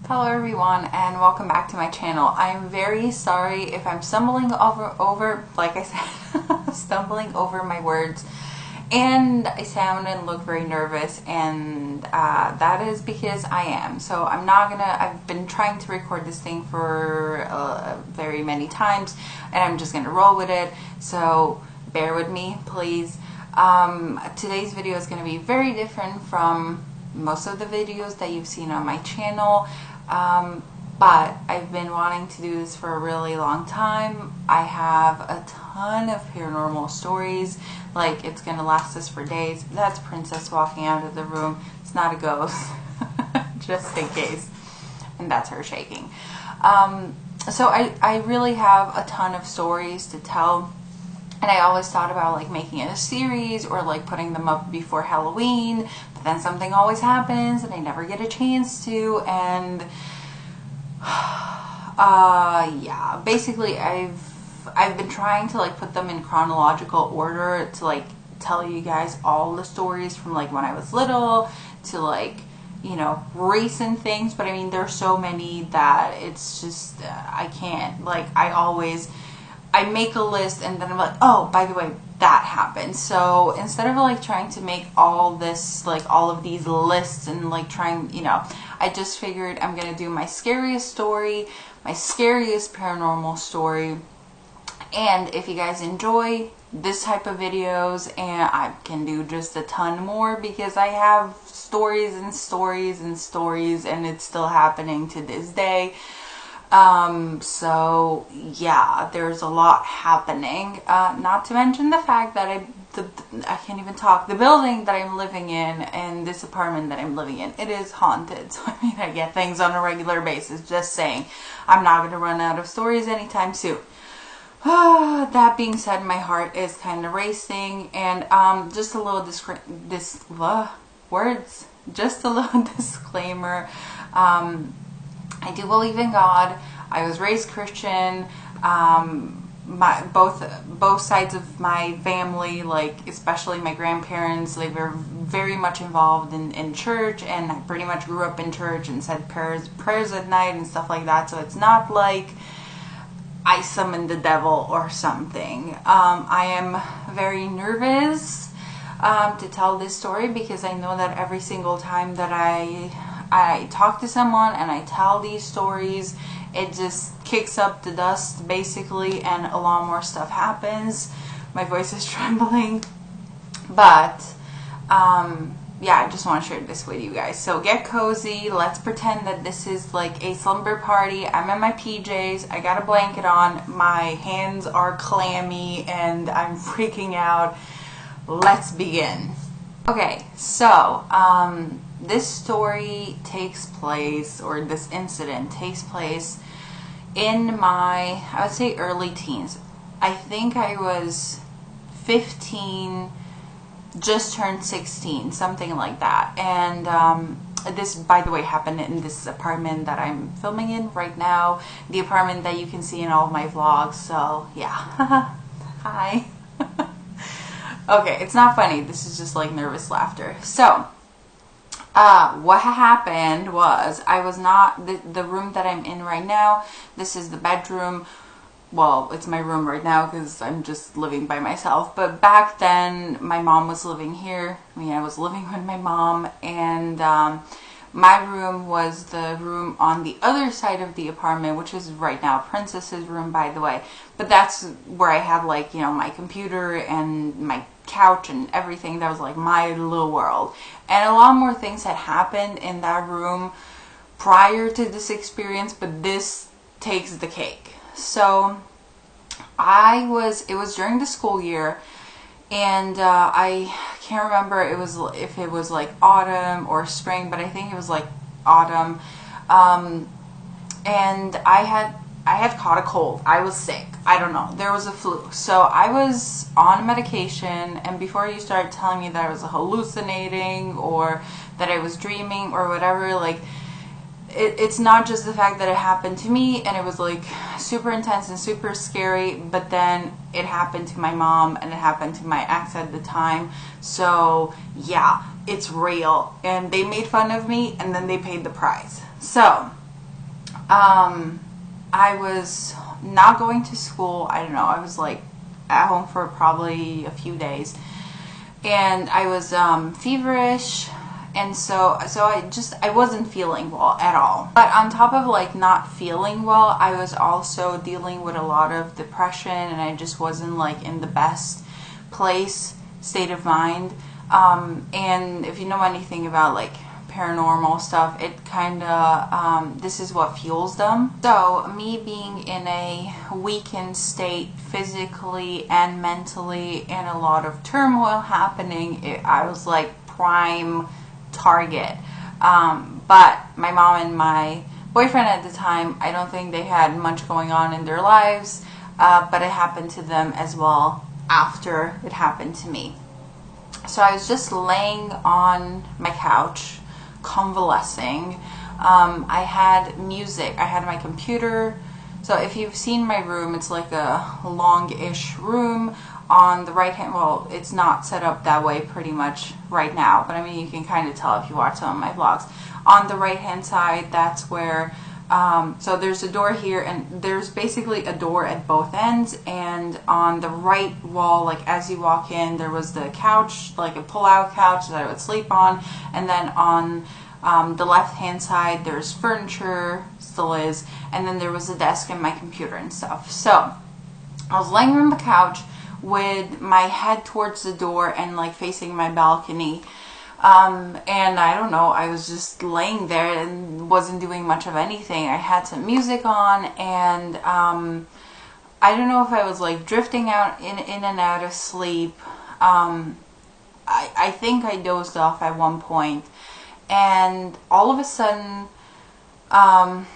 Hello everyone and welcome back to my channel. I am very sorry if I'm stumbling over like I said, stumbling over my words and I sound and look very nervous, and that is because I am. So I've been trying to record this thing for very many times and I'm just gonna roll with it. So bear with me, please. Today's video is gonna be very different from most of the videos that you've seen on my channel. But I've been wanting to do this for a really long time. I have a ton of paranormal stories. Like, it's gonna last us for days. That's Princess walking out of the room. It's not a ghost, just in case. And that's her shaking. So I really have a ton of stories to tell. And I always thought about like making it a series or like putting them up before Halloween, but then something always happens and I never get a chance to. And yeah, basically I've been trying to like put them in chronological order to like tell you guys all the stories from like when I was little to like, you know, recent things. But I mean, there's so many that it's just I can't, like, I make a list and then I'm like, oh, by the way, that happened. So instead of like trying to make all this, like all of these lists and like trying, you know, I just figured I'm gonna do my scariest story, my scariest paranormal story. And if you guys enjoy this type of videos, and I can do just a ton more because I have stories and stories and stories and it's still happening to this day. So yeah, there's a lot happening, not to mention the fact that I can't even talk. The building that I'm living in and this apartment that I'm living in, it is haunted. So I mean, I get things on a regular basis. Just saying, I'm not going to run out of stories anytime soon. That being said, my heart is kind of racing, and just a little just a little disclaimer. I do believe in God. I was raised Christian. Both sides of my family, like especially my grandparents, they were very much involved in church, and I pretty much grew up in church and said prayers at night and stuff like that. So it's not like I summoned the devil or something. I am very nervous to tell this story because I know that every single time that I talk to someone and I tell these stories, it just kicks up the dust basically, and a lot more stuff happens. My voice is trembling, but yeah, I just want to share this with you guys. So get cozy. Let's pretend that this is like a slumber party. I'm in my PJs. I got a blanket on. My hands are clammy and I'm freaking out. Let's begin. Okay, so this story takes place, or this incident takes place in my, I would say, early teens. I think I was 15, just turned 16, something like that. And this, by the way, happened in this apartment that I'm filming in right now, the apartment that you can see in all of my vlogs. So yeah, hi. Okay, it's not funny. This is just like nervous laughter. So what happened was, I was not, the room that I'm in right now, this is the bedroom. Well, it's my room right now because I'm just living by myself. But back then, my mom was living here. I mean, I was living with my mom, and my room was the room on the other side of the apartment, which is right now Princess's room, by the way. But that's where I have, like, you know, my computer and my couch and everything. That was like my little world. And a lot more things had happened in that room prior to this experience, but this takes the cake. So it was during the school year, and I can't remember if it was like autumn or spring, but I think it was like autumn. And I had caught a cold. I was sick. I don't know. There was a flu. So I was on medication, and before you start telling me that I was hallucinating or that I was dreaming or whatever, like, it's not just the fact that it happened to me and it was like super intense and super scary, but then it happened to my mom and it happened to my ex at the time. So yeah, it's real, and they made fun of me and then they paid the price. So I was not going to school. I don't know. I was like at home for probably a few days, and I was feverish, and so I wasn't feeling well at all. But on top of like not feeling well, I was also dealing with a lot of depression, and I just wasn't like in the best state of mind. And if you know anything about like paranormal stuff, it kind of this is what fuels them. So me being in a weakened state physically and mentally, and a lot of turmoil happening, I was like prime target. But my mom and my boyfriend at the time, I don't think they had much going on in their lives, but it happened to them as well after it happened to me. So I was just laying on my couch convalescing. I had music. I had my computer. So if you've seen my room, it's like a long-ish room. On the right hand, well, it's not set up that way pretty much right now, but I mean, you can kind of tell if you watch some of my vlogs. On the right hand side, that's where, so there's a door here, and there's basically a door at both ends, and on the right wall, like as you walk in, there was the couch, like a pull-out couch that I would sleep on, and then on the left hand side, there's furniture, still is, and then there was a desk and my computer and stuff. So I was laying on the couch with my head towards the door and like facing my balcony, and I don't know, I was just laying there and wasn't doing much of anything. I had some music on, and I don't know if I was like drifting out in and out of sleep. I think I dozed off at one point, and all of a sudden, I'm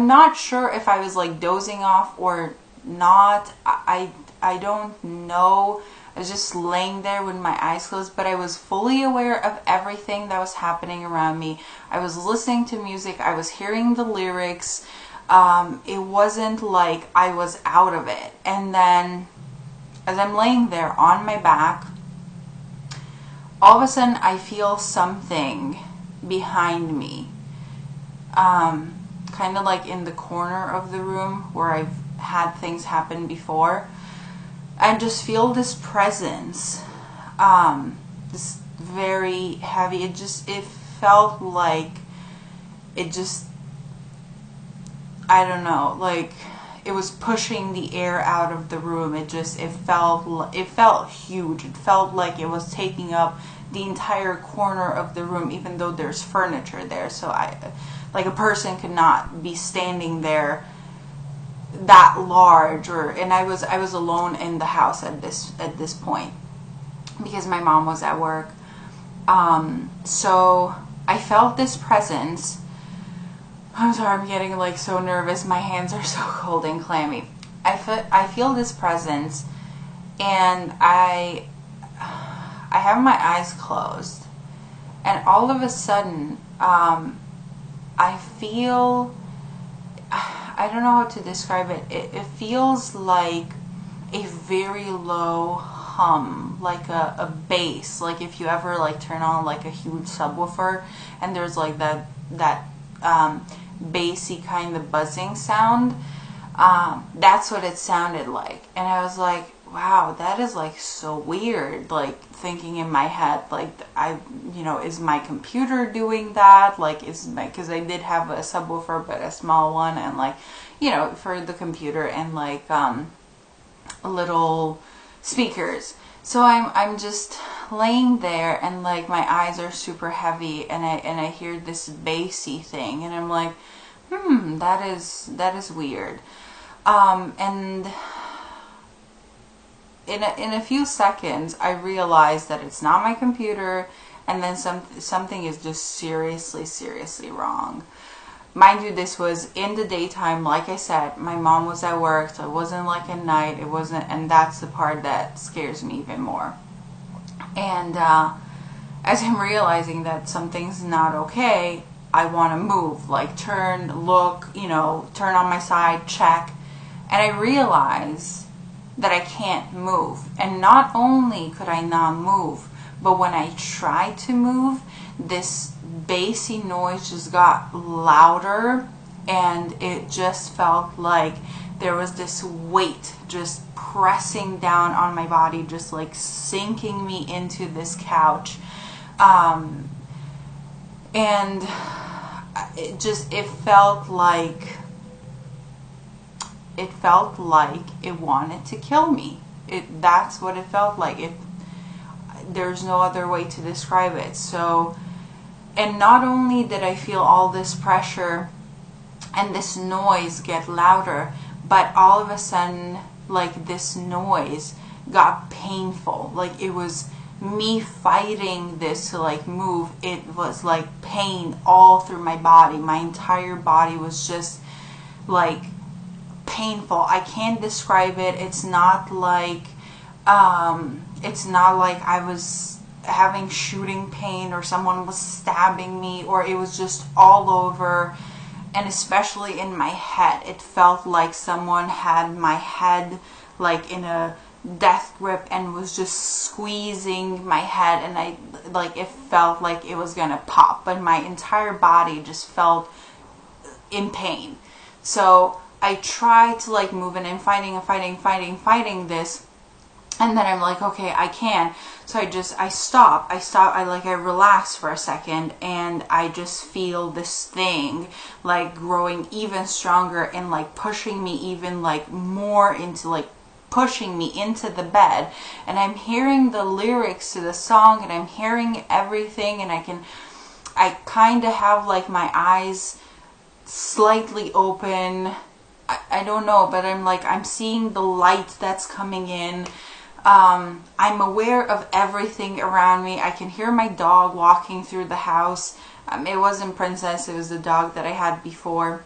not sure if I was like dozing off or not. I don't know. I was just laying there with my eyes closed, but I was fully aware of everything that was happening around me. I was listening to music. I was hearing the lyrics. It wasn't like I was out of it. And then as I'm laying there on my back, all of a sudden I feel something behind me. Kind of like in the corner of the room where I've had things happen before. I just feel this presence, this very heavy, it felt like I don't know, like it was pushing the air out of the room. It felt huge. It felt like it was taking up the entire corner of the room, even though there's furniture there. So like a person could not be standing there that large, and I was alone in the house at this point because my mom was at work. So I felt this presence. I'm sorry, I'm getting like so nervous. My hands are so cold and clammy. I feel this presence, and I have my eyes closed, and all of a sudden I feel, I don't know how to describe it. It feels like a very low hum, like a bass. Like if you ever like turn on like a huge subwoofer and there's like that bassy kind of buzzing sound. That's what it sounded like. And I was like, wow, that is like so weird. Like thinking in my head, like is my computer doing that? Like because I did have a subwoofer, but a small one, and like, for the computer, and like little speakers. So I'm just laying there, and like my eyes are super heavy, and I hear this bassy thing, and I'm like, that is weird. And in a few seconds, I realized that it's not my computer, and then something is just seriously wrong. Mind you, this was in the daytime. Like I said, my mom was at work, so it wasn't like at night. It wasn't, and that's the part that scares me even more. And as I'm realizing that something's not okay, I want to move, like turn, look, turn on my side, check, and I realize that I can't move. And not only could I not move, but when I tried to move, this bassy noise just got louder and it just felt like there was this weight just pressing down on my body, just like sinking me into this couch. And it felt like it wanted to kill me. That's what it felt like. There's no other way to describe it. So, and not only did I feel all this pressure and this noise get louder, but all of a sudden, like, this noise got painful. Like, it was me fighting this to like move. It was like pain all through my body. My entire body was just like painful. I can't describe it. It's not like I was having shooting pain or someone was stabbing me, or it was just all over. And especially in my head, it felt like someone had my head like in a death grip and was just squeezing my head, and it felt like it was gonna pop, but my entire body just felt in pain. So I tried to like move, and I'm fighting this, and then I'm like, okay, I can. So I stop, I relax for a second, and I just feel this thing like growing even stronger and like pushing me even like more into like pushing me into the bed. And I'm hearing the lyrics to the song, and I'm hearing everything, and I kind of have like my eyes slightly open. I don't know, but I'm seeing the light that's coming in. I'm aware of everything around me. I can hear my dog walking through the house. It wasn't Princess, it was the dog that I had before.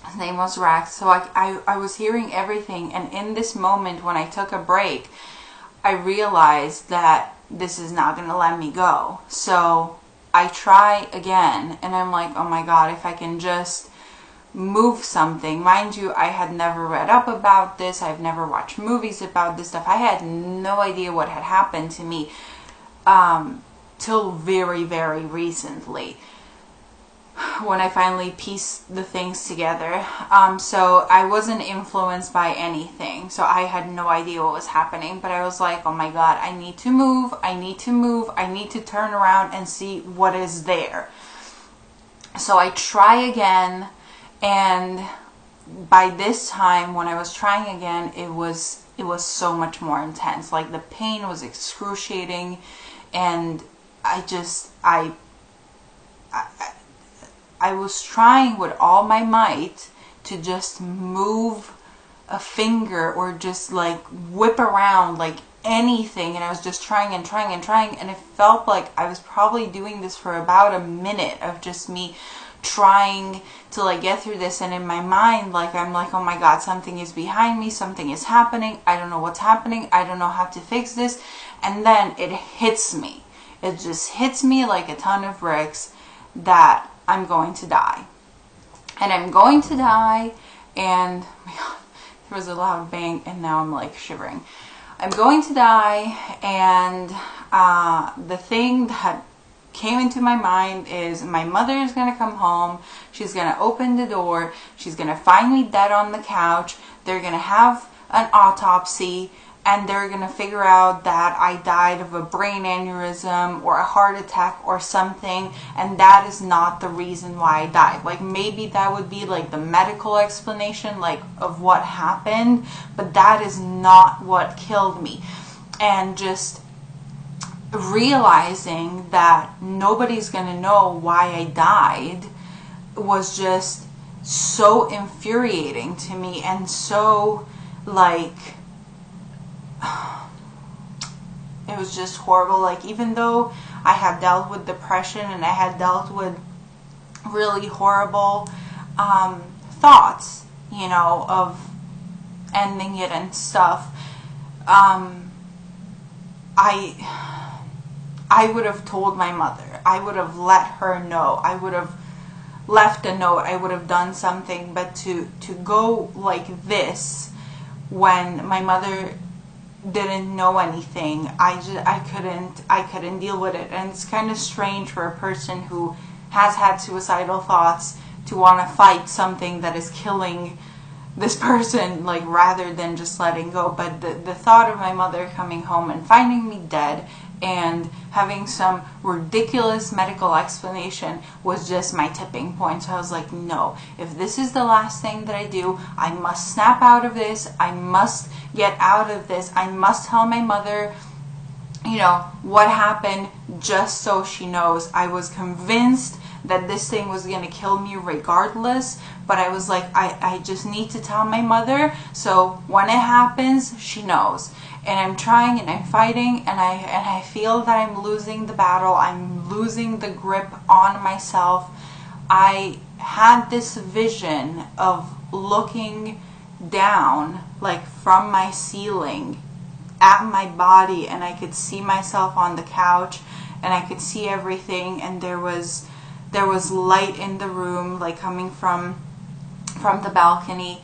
His name was Rex. So I was hearing everything, and in this moment when I took a break, I realized that this is not going to let me go. So I try again, and I'm like, oh my God, if I can just move something. Mind you, I had never read up about this. I've never watched movies about this stuff. I had no idea what had happened to me till very, very recently, when I finally pieced the things together. So I wasn't influenced by anything. So I had no idea what was happening. But I was like, oh my God, I need to move. I need to turn around and see what is there. So I try again. And by this time, when I was trying again, it was so much more intense. Like, the pain was excruciating, and I was trying with all my might to just move a finger or just like whip around like anything, and I was just trying, and it felt like I was probably doing this for about a minute of just me trying to like get through this. And in my mind, like, I'm like, oh my God, something is behind me, something is happening, I don't know what's happening, I don't know how to fix this. And then it hits me, it just hits me like a ton of bricks, that I'm going to die. And I'm going to die, and oh my God, there was a loud bang, and now I'm like shivering. I'm going to die, and the thing that came into my mind is my mother is going to come home, she's going to open the door, she's going to find me dead on the couch, they're going to have an autopsy, and they're going to figure out that I died of a brain aneurysm or a heart attack or something, and that is not the reason why I died. Like, maybe that would be like the medical explanation, like, of what happened, but that is not what killed me. And just realizing that nobody's gonna know why I died was just so infuriating to me, and so like it was just horrible. Like, even though I had dealt with depression and I had dealt with really horrible thoughts, you know, of ending it and stuff, I would have told my mother. I would have let her know. I would have left a note. I would have done something. But to go like this when my mother didn't know anything, I couldn't deal with it. And it's kind of strange for a person who has had suicidal thoughts want to fight something that is killing this person, like, rather than just letting go. But the thought of my mother coming home and finding me dead and having some ridiculous medical explanation was just my tipping point. So I was like, no, if this is the last thing that I do, I must snap out of this. I must get out of this. I must tell my mother, you know, what happened, just so she knows. I was convinced that this thing was going to kill me regardless, but I was like, I just need to tell my mother, so when it happens, she knows. And I'm trying and I'm fighting, and I feel that I'm losing the battle. I'm losing the grip on myself. I had this vision of looking down, like from my ceiling, at my body, and I could see myself on the couch, and I could see everything, and there was light in the room, like coming from the balcony.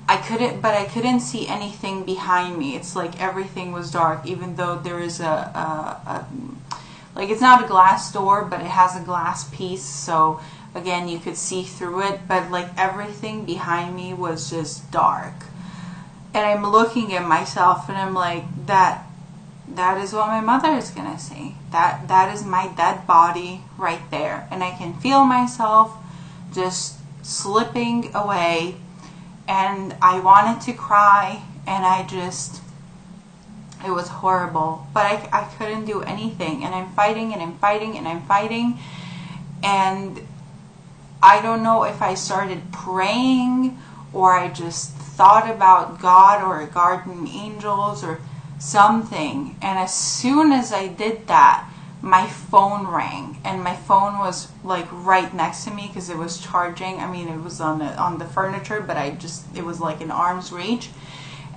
I couldn't see anything behind me. It's like everything was dark, even though there is like, it's not a glass door, but it has a glass piece, so again, you could see through it, but like everything behind me was just dark. And I'm looking at myself, and I'm like, that is what my mother is gonna see. That is my dead body right there, and I can feel myself just slipping away. And I wanted to cry, and it was horrible, but I couldn't do anything, and I'm fighting and I'm fighting and I'm fighting, and I don't know if I started praying or I just thought about God or guardian angels or something, and as soon as I did that, my phone rang, and my phone was like right next to me because it was charging. I mean, it was on the furniture, but it was like in arm's reach.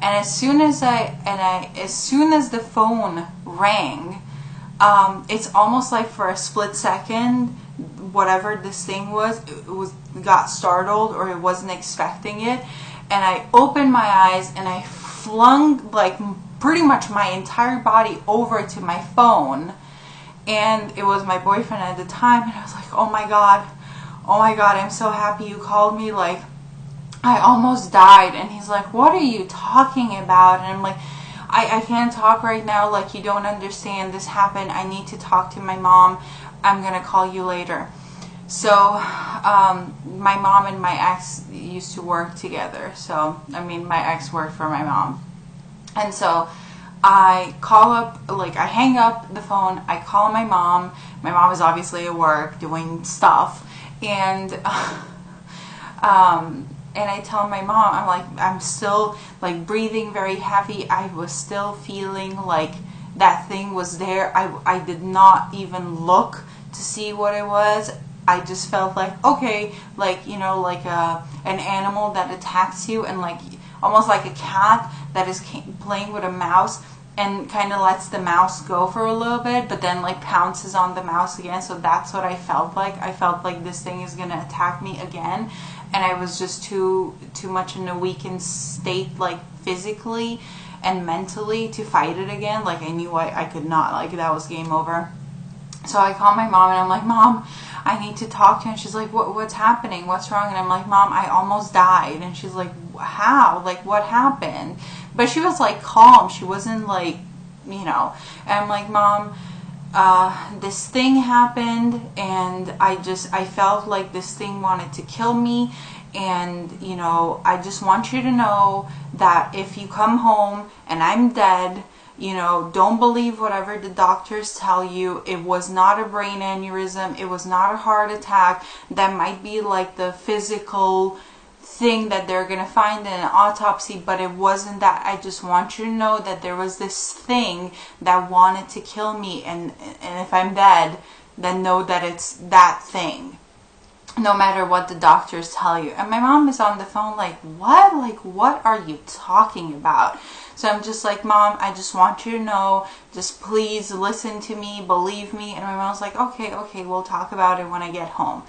And as soon as the phone rang, it's almost like for a split second, whatever this thing was, got startled, or it wasn't expecting it, and I opened my eyes and I flung like pretty much my entire body over to my phone. And it was my boyfriend at the time, and I was like, oh my god, I'm so happy you called me, like, I almost died. And he's like, what are you talking about? And I'm like, I can't talk right now, like, you don't understand, this happened, I need to talk to my mom, I'm gonna call you later. So, my mom and my ex used to work together, so, I mean, my ex worked for my mom. And so, I call up, like, I hang up the phone, I call my mom. My mom is obviously at work doing stuff, and I tell my mom, I'm like, I'm still, like, breathing very heavy. I was still feeling like that thing was there. I did not even look to see what it was. I just felt like, okay, like, you know, like an animal that attacks you, and like almost like a cat that is playing with a mouse and kind of lets the mouse go for a little bit, but then like pounces on the mouse again. So that's what I felt like. I felt like this thing is gonna attack me again, and I was just too much in a weakened state, like physically and mentally, to fight it again. Like, I knew I could not, like, that was game over. So I call my mom, and I'm like, Mom, I need to talk to you. And she's like, what's happening? What's wrong? And I'm like, Mom, I almost died. And she's like, how? Like, what happened? But she was like calm. She wasn't like, you know. And I'm like, Mom, this thing happened, and I felt like this thing wanted to kill me. And, you know, I just want you to know that if you come home and I'm dead, you know, don't believe whatever the doctors tell you. It was not a brain aneurysm. It was not a heart attack. That might be like the physical thing that they're going to find in an autopsy, but it wasn't that. I just want you to know that there was this thing that wanted to kill me, and if I'm dead, then know that it's that thing, no matter what the doctors tell you. And my mom is on the phone like, what? Like, what are you talking about? So I'm just like, Mom, I just want you to know, just please listen to me, believe me. And my mom's like, okay, we'll talk about it when I get home.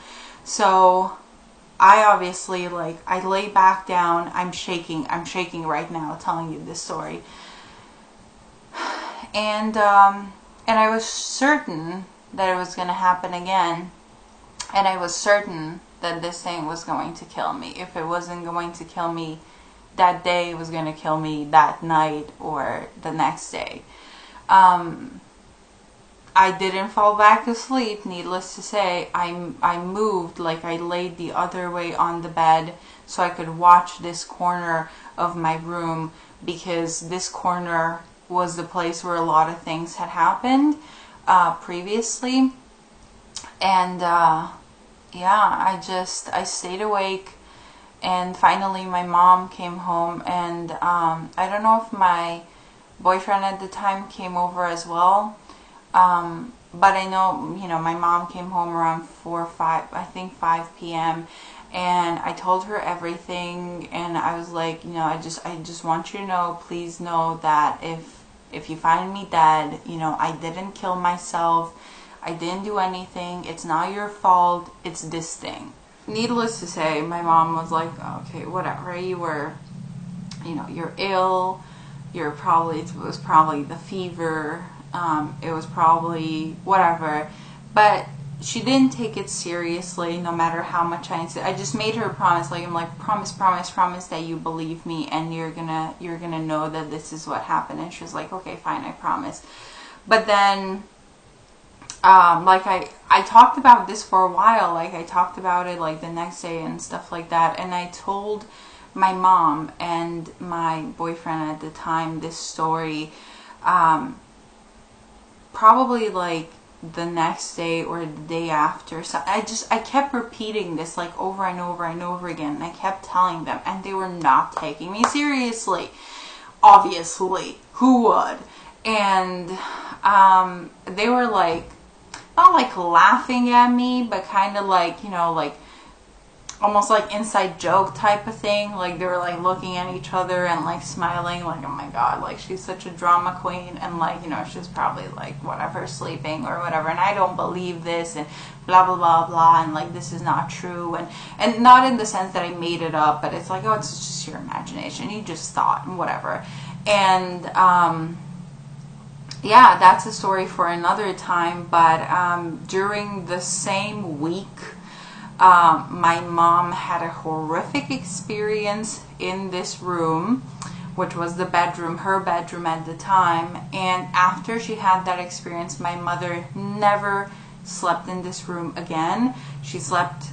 So I obviously, like, I lay back down. I'm shaking right now telling you this story. And I was certain that it was going to happen again. And I was certain that this thing was going to kill me. If it wasn't going to kill me that day, it was going to kill me that night or the next day. I didn't fall back to sleep. Needless to say, I moved, like I laid the other way on the bed so I could watch this corner of my room, because this corner was the place where a lot of things had happened previously. And yeah, I stayed awake, and finally my mom came home, and I don't know if my boyfriend at the time came over as well. But I know, you know, my mom came home around 4 or 5, I think 5 p.m. and I told her everything, and I was like, you know, I just want you to know, please know that if you find me dead, you know, I didn't kill myself. I didn't do anything. It's not your fault. It's this thing. Needless to say, my mom was like, okay, whatever. You were, you know, you're ill. It was probably the fever. It was probably whatever. But she didn't take it seriously, no matter how much I insisted. I just made her a promise. Like, I'm like, promise that you believe me, and you're gonna know that this is what happened. And she was like, okay, fine, I promise. But then, like I talked about this for a while. Like, I talked about it like the next day and stuff like that. And I told my mom and my boyfriend at the time this story, probably like the next day or the day after. So I kept repeating this like over and over and over again. And I kept telling them, and they were not taking me seriously. Obviously, who would? And they were like, not like laughing at me, but kind of like, you know, like almost like inside joke type of thing. Like, they were like looking at each other and like smiling, like, oh my god, like she's such a drama queen, and like, you know, she's probably like whatever, sleeping or whatever, and I don't believe this, and blah blah blah blah, and like this is not true, and not in the sense that I made it up, but it's like, oh, it's just your imagination, you just thought, and whatever. And yeah, that's a story for another time. But during the same week, my mom had a horrific experience in this room, which was the bedroom, her bedroom at the time. And after she had that experience, my mother never slept in this room again. She slept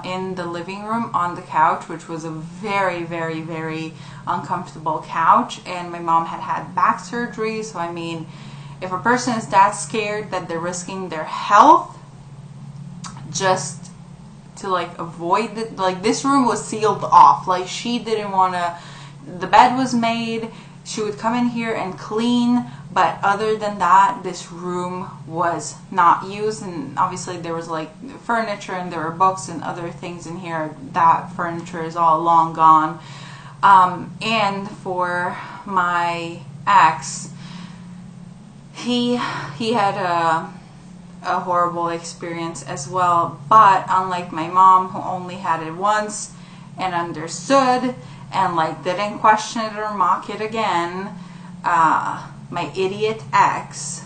in the living room on the couch, which was a very, very, very uncomfortable couch. And my mom had back surgery, so I mean, if a person is that scared that they're risking their health just to like avoid it, like this room was sealed off. Like, she didn't want to, the bed was made, she would come in here and clean, but other than that, this room was not used. And obviously there was like furniture and there were books and other things in here. That furniture is all long gone. And for my ex, he had a horrible experience as well, but unlike my mom, who only had it once and understood and like didn't question it or mock it again, my idiot ex,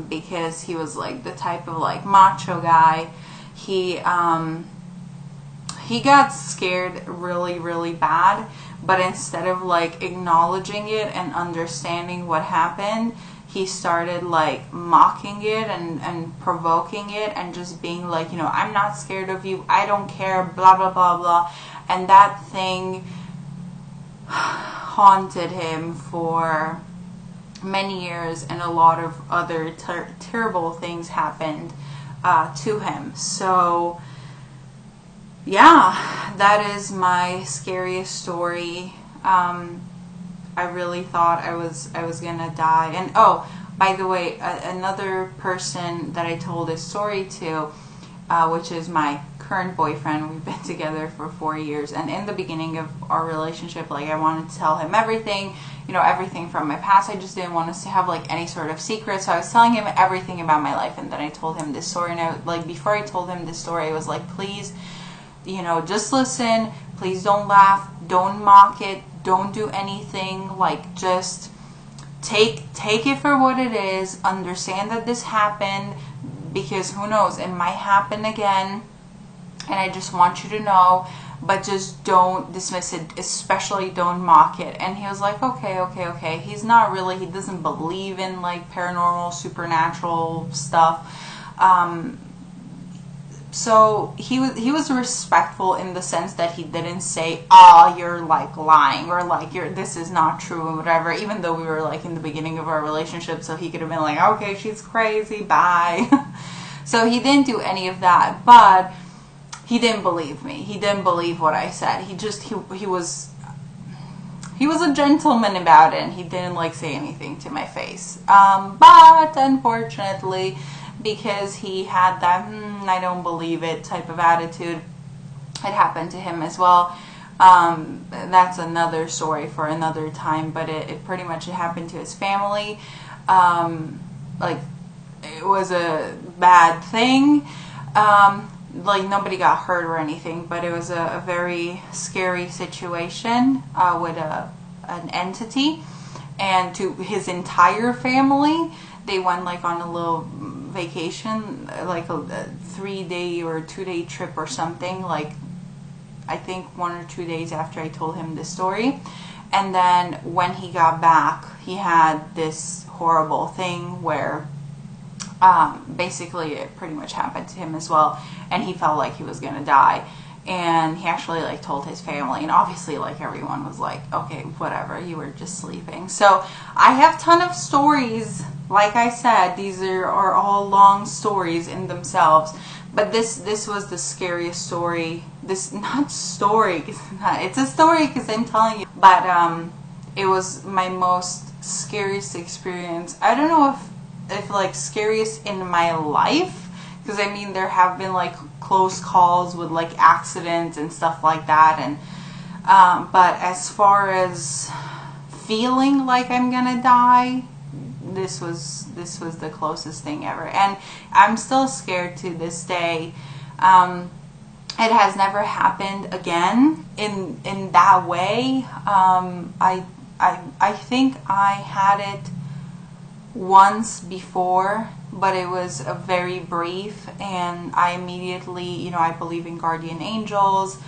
because he was like the type of like macho guy, he got scared really, really bad, but instead of like acknowledging it and understanding what happened, he started like mocking it and provoking it and just being like, you know, I'm not scared of you, I don't care, blah blah blah blah. And that thing haunted him for many years, and a lot of other terrible things happened to him. So yeah, that is my scariest story. I really thought I was gonna die. And oh, by the way, another person that I told this story to, which is my current boyfriend. We've been together for 4 years, and in the beginning of our relationship, like, I wanted to tell him everything, you know, everything from my past. I just didn't want us to have like any sort of secret, so I was telling him everything about my life. And then I told him this story, and I, like, before I told him this story, I was like, please, you know, just listen, please don't laugh, don't mock it, don't do anything, like, just take it for what it is, understand that this happened, because who knows, it might happen again. and I just want you to know, but just don't dismiss it, especially don't mock it. And he was like, okay. He doesn't believe in like paranormal, supernatural stuff. So he was respectful in the sense that he didn't say, "Oh, you're like lying," or like this is not true and whatever. Even though we were like in the beginning of our relationship, so he could have been like, "Okay, she's crazy, bye." So he didn't do any of that, but he didn't believe me. He didn't believe what I said. He was a gentleman about it, and he didn't like say anything to my face. But unfortunately, because he had that I don't believe it type of attitude, it happened to him as well. That's another story for another time, but it pretty much happened to his family. Like, it was a bad thing. Like, nobody got hurt or anything, but it was a very scary situation with an entity. And to his entire family, they went like on a little vacation, like a 3-day or 2-day trip or something, like I think 1 or 2 days after I told him this story. And then when he got back, he had this horrible thing where basically it pretty much happened to him as well, and he felt like he was gonna die. And he actually like told his family, and obviously like everyone was like, okay, whatever, you were just sleeping. So I have a ton of stories. Like I said, these are all long stories in themselves, but this was the scariest story. It's a story because I'm telling you, but it was my most scariest experience. I don't know if like scariest in my life, because I mean there have been like close calls with like accidents and stuff like that, and but as far as feeling like I'm gonna die, this was the closest thing ever, and I'm still scared to this day. It has never happened again in that way. I think I had it once before, but it was a very brief, and I immediately, I believe in guardian angels.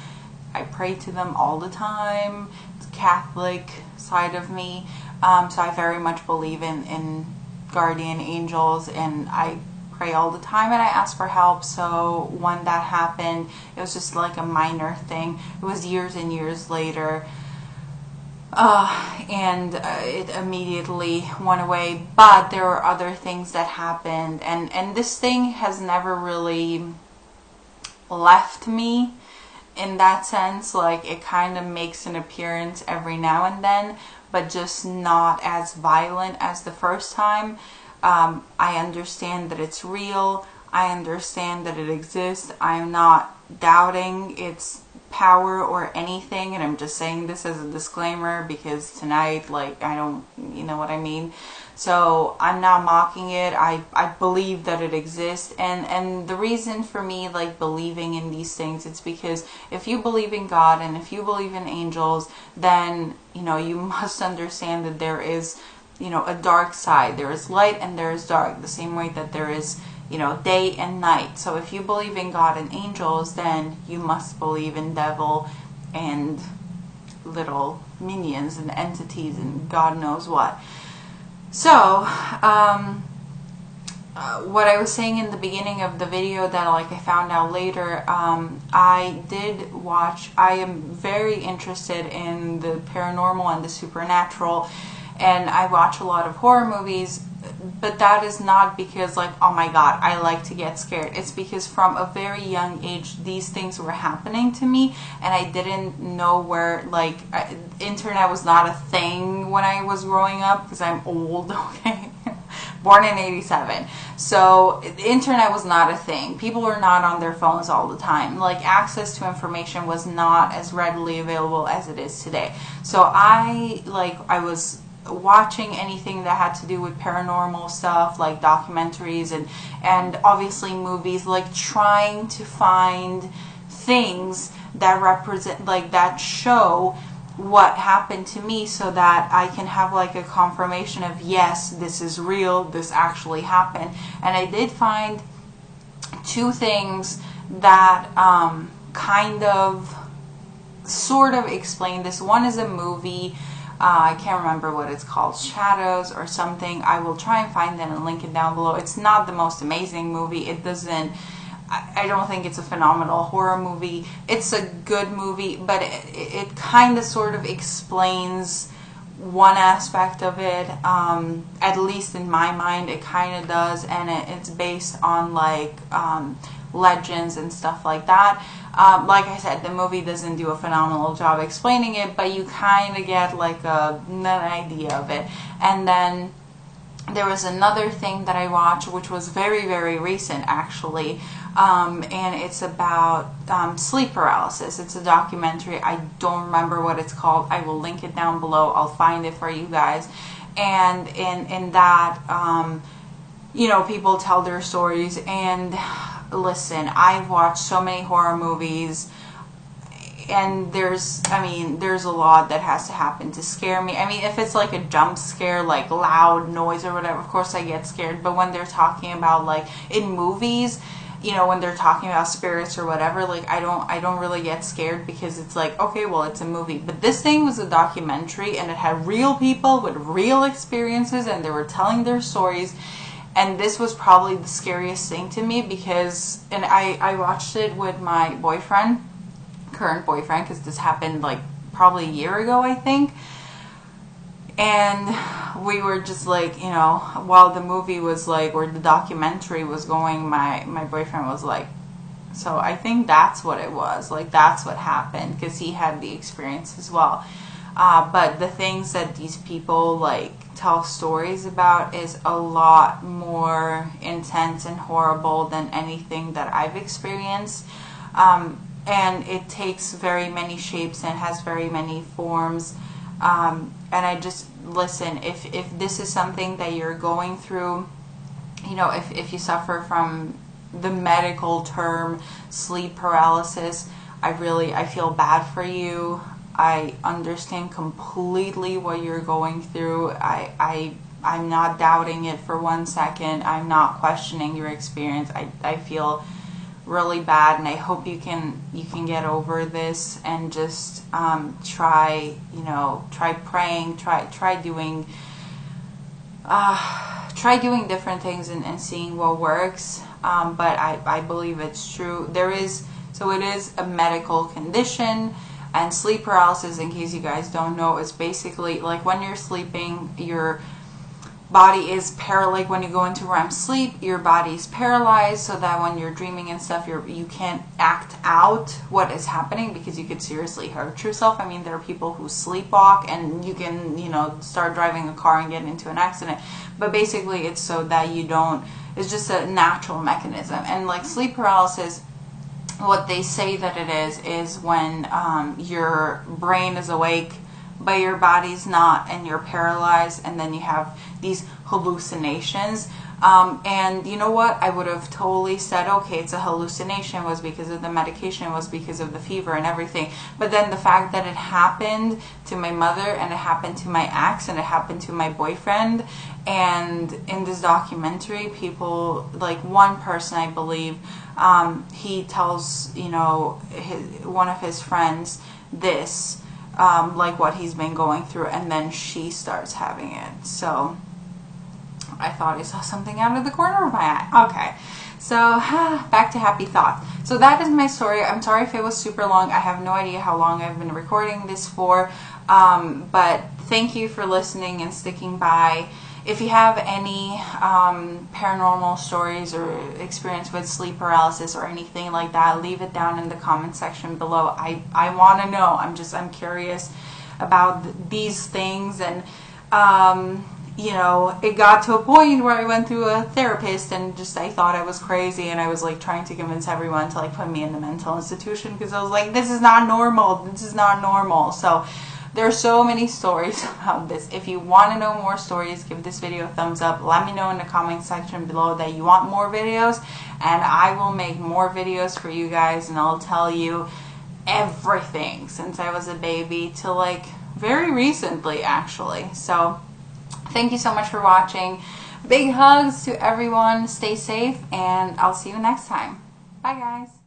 I pray to them all the time. It's Catholic side of me. So I very much believe in guardian angels, and I pray all the time, and I ask for help. So when that happened, it was just like a minor thing. It was years and years later, and it immediately went away. But there were other things that happened, and this thing has never really left me in that sense. Like, it kind of makes an appearance every now and then, but just not as violent as the first time. I understand that it's real. I understand that it exists. I'm not doubting its power or anything, and I'm just saying this as a disclaimer because tonight, like, I don't, you know what I mean? So I'm not mocking it. I believe that it exists, and the reason for me like believing in these things, it's because if you believe in God and if you believe in angels, then you must understand that there is a dark side. There is light and there is dark, the same way that there is day and night. So if you believe in God and angels, then you must believe in devil and little minions and entities and God knows what. So, what I was saying in the beginning of the video that I found out later, I did watch, I am very interested in the paranormal and the supernatural, and I watch a lot of horror movies, but that is not because oh my god, I like to get scared. It's because from a very young age, these things were happening to me, and I didn't know where, internet was not a thing when I was growing up, because I'm old, okay? Born in 87. So the internet was not a thing. People were not on their phones all the time. Access to information was not as readily available as it is today. So I was watching anything that had to do with paranormal stuff, like documentaries and obviously movies, trying to find things that represent, that show what happened to me, so that I can have a confirmation of, yes, this is real, this actually happened. And I did find two things that kind of sort of explain this. One is a movie. I can't remember what it's called, Shadows or something. I will try and find that and link it down below. It's not the most amazing movie. It doesn't, I don't think it's a phenomenal horror movie. It's a good movie, but it kind of sort of explains one aspect of it. At least in my mind, it kind of does, and it's based on like legends and stuff like that. Like I said, the movie doesn't do a phenomenal job explaining it, but you kind of get like an idea of it. And then there was another thing that I watched, which was very, very recent actually, and it's about sleep paralysis. It's a documentary. I don't remember what it's called. I will link it down below. I'll find it for you guys. And in that, you know, people tell their stories. And listen, I've watched so many horror movies, and there's a lot that has to happen to scare me. I mean, if it's like a jump scare, like loud noise or whatever, of course I get scared. But when they're talking about, like, in movies, you know, when they're talking about spirits or whatever, like, I don't really get scared, because it's like, okay, well, it's a movie. But this thing was a documentary, and it had real people with real experiences, and they were telling their stories. And this was probably the scariest thing to me, because, and I watched it with my boyfriend, current boyfriend, because this happened like probably a year ago, I think. And we were just like, you know, while the movie was like, or the documentary was going, my boyfriend was like, so I think that's what it was, like that's what happened, because he had the experience as well. But the things that these people like tell stories about is a lot more intense and horrible than anything that I've experienced. And it takes very many shapes and has very many forms. And I just, listen, if this is something that you're going through, you know, if you suffer from the medical term sleep paralysis, I feel bad for you. I understand completely what you're going through. I'm not doubting it for 1 second. I'm not questioning your experience. I feel really bad, and I hope you can get over this, and just try praying, try doing different things and seeing what works. But I believe it's true. It is a medical condition. And sleep paralysis, in case you guys don't know, is basically like when you're sleeping, your body is paralyzed. When you go into REM sleep, your body is paralyzed, so that when you're dreaming and stuff, you can't act out what is happening, because you could seriously hurt yourself. I mean, there are people who sleepwalk, and you can, you know, start driving a car and get into an accident. But basically, it's so that you don't. It's just a natural mechanism. And like sleep paralysis, what they say that it is when your brain is awake but your body's not, and you're paralyzed, and then you have these hallucinations. And you know what? I would have totally said, okay, it's a hallucination, was because of the medication, was because of the fever and everything. But then the fact that it happened to my mother, and it happened to my ex, and it happened to my boyfriend, and in this documentary, people, like one person, I believe, he tells, you know, one of his friends this, like what he's been going through, and then she starts having it. So I thought I saw something out of the corner of my eye. Okay, so back to happy thoughts. So that is my story. I'm sorry if it was super long. I have no idea how long I've been recording this for, but thank you for listening and sticking by. If you have any paranormal stories or experience with sleep paralysis or anything like that, leave it down in the comment section below. I want to know. I'm curious about these things. And you know, it got to a point where I went through a therapist, and just I thought I was crazy, and I was like trying to convince everyone to like put me in the mental institution, because I was like, this is not normal. This is not normal. So there are so many stories about this. If you want to know more stories, give this video a thumbs up. Let me know in the comment section below that you want more videos, and I will make more videos for you guys, and I'll tell you everything since I was a baby to like very recently, actually. So thank you so much for watching. Big hugs to everyone. Stay safe, and I'll see you next time. Bye, guys.